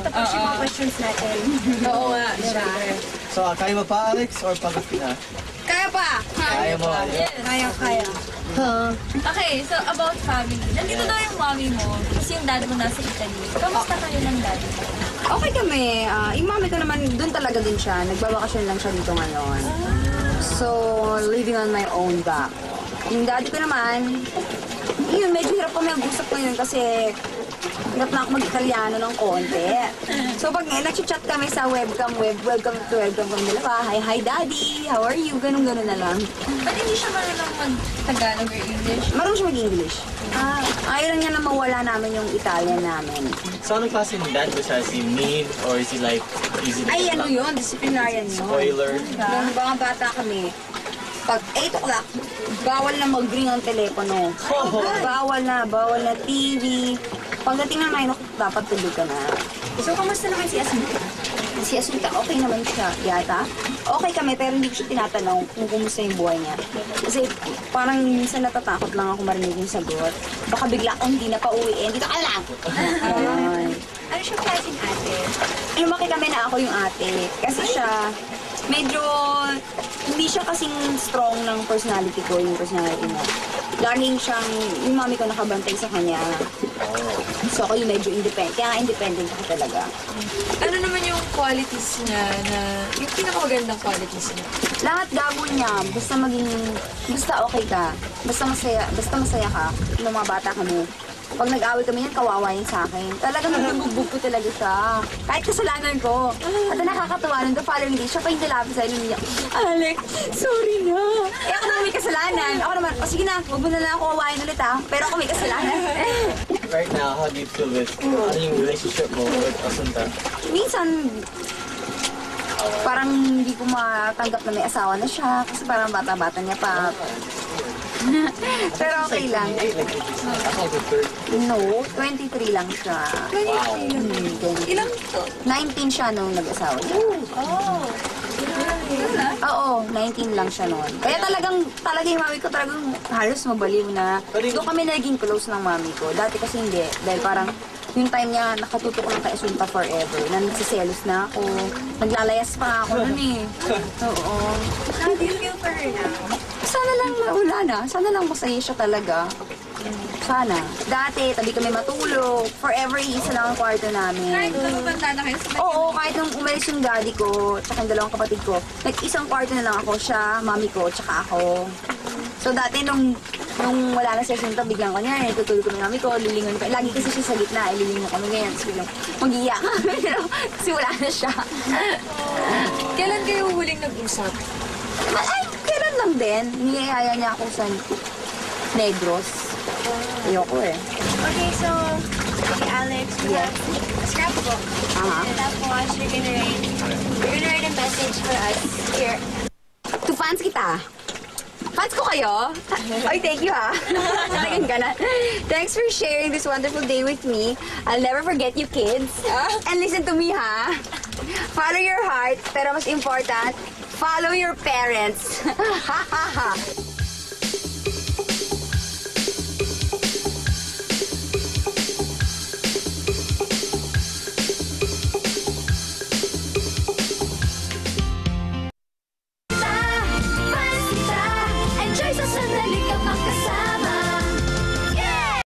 tapos yung mga questions natin. Oo nga, syempre. So, kaya mo pa, Alex, or pagod ka na? Kaya pa! Kaya mo, Yes. Kaya. Okay, so about family. Nandito daw yung mommy mo, kasi yung dad mo nasa Italy. Kamusta kayo ng dad mo? Okay kami. Yung mami ko naman, dun talaga din siya. Nagbabakasyon lang siya dito ngayon. So, living on my own back. Yung daddy ko naman, yun, medyo hirap kami mag-usap ko yun kasi hirap na ako mag-Italiano ng konti. So, pag nag-chat kami sa webcam kami nila pa, hi daddy, how are you? Ganun-ganun na lang. Ba't hindi siya marunong mag-Tagalog or English? Marunong siya mag-English. Ayaw lang niya na mawala namin yung Italian namin. So, anong klase ng dad mo siya? Is he mean, or is he like, Ay, ano yun? Disciplinarian yun. spoiler? Nung mga bata kami, pag 8 o'clock, bawal na mag-ring ang telepono. Bawal na TV. Pagdating ng 9 o'clock, dapat tulog ka na. So, kamusta naman si Asunta? Si Asunta, okay naman siya, yata. Okay kami, pero hindi ko siya tinatanong kung kumusta yung buhay niya. Kasi parang minsan natatakot lang ako marinig yung sagot. Baka bigla akong hindi na pauwiin. Dito ka lang! Ayun. Ano siya klaseng ate? Lumaki kami na ako yung ate. Kasi siya, medyo hindi siya kasing strong ng personality ko, yung personality niya. Laging siyang, yung mami ko nakabantay sa kanya. So ako yung medyo independent. Kaya independent ako talaga. Ano naman yung qualities niya na, yung pinakamagandang qualities niya? Lahat gagawin niya, basta okay ka. Basta masaya ka, ng mga bata kami. Pag nag-away kami yan, kawawa yan sa akin. Talagang nagbugbog ko talaga siya. Kahit kasalanan ko. At nakakatuwa nun, the following day, siya pa yung nilapit sa inyo niya. Alex, sorry na. Eh ako naman may kasalanan. Ako naman, sige na, huwag mo na lang ako kawain ulit ha. Pero ako may kasalanan. Right now, how do you feel with, ano yung relationship mo with Asunta? Minsan, parang hindi ko matanggap na may asawa na siya. Kasi parang bata-bata niya pa. Pero okay lang. No, 23 lang siya. Ilang to? 19 siya nung nag-asawa siya. Oo, 19 lang siya noon. Kaya talaga yung mami ko talagang halos mabaliw na. Doon kami naging close ng mami ko. Dati kasi hindi. Dahil parang yung time niya nakatutok lang kay Asunta forever. Na nagsiselos na ako. Naglalayas pa ako noon eh. Oo. How do you feel for her now? Sana lang wala na. Sana lang masaya siya talaga. Sana. Dati, tabi kami matulog. Forever, isa lang ang kwarto namin. Kahit lumabanda na kayo sa Oo, kahit nung umalis yung daddy ko, tsaka yung dalawang kapatid ko, isang kwarto na lang ako, siya, mami ko, tsaka ako. So dati nung wala na si Asunta, biglang kanya, tutulog ko ng mami ko, lilingon ko. Lagi kasi siya sa gitna, lilingon kami ganyan. Tapos biglang mag-iiyak kami, kasi wala na siya. Kailan kayo huling nag-usap? Ay, kailan lang din. Niyayaya niya ako sa Negros. Ayoko eh. Okay, so, okay, Alex, we have a scrapbook. And tapos, you're gonna write a message for us here. To fans kita. Fans ko kayo? Ay, thank you ha. Talagang ganan. Thanks for sharing this wonderful day with me. I'll never forget you kids. And listen to me ha. Follow your heart, pero mas important, follow your parents. Ha ha ha. Enjoy sa sandali ka makasama.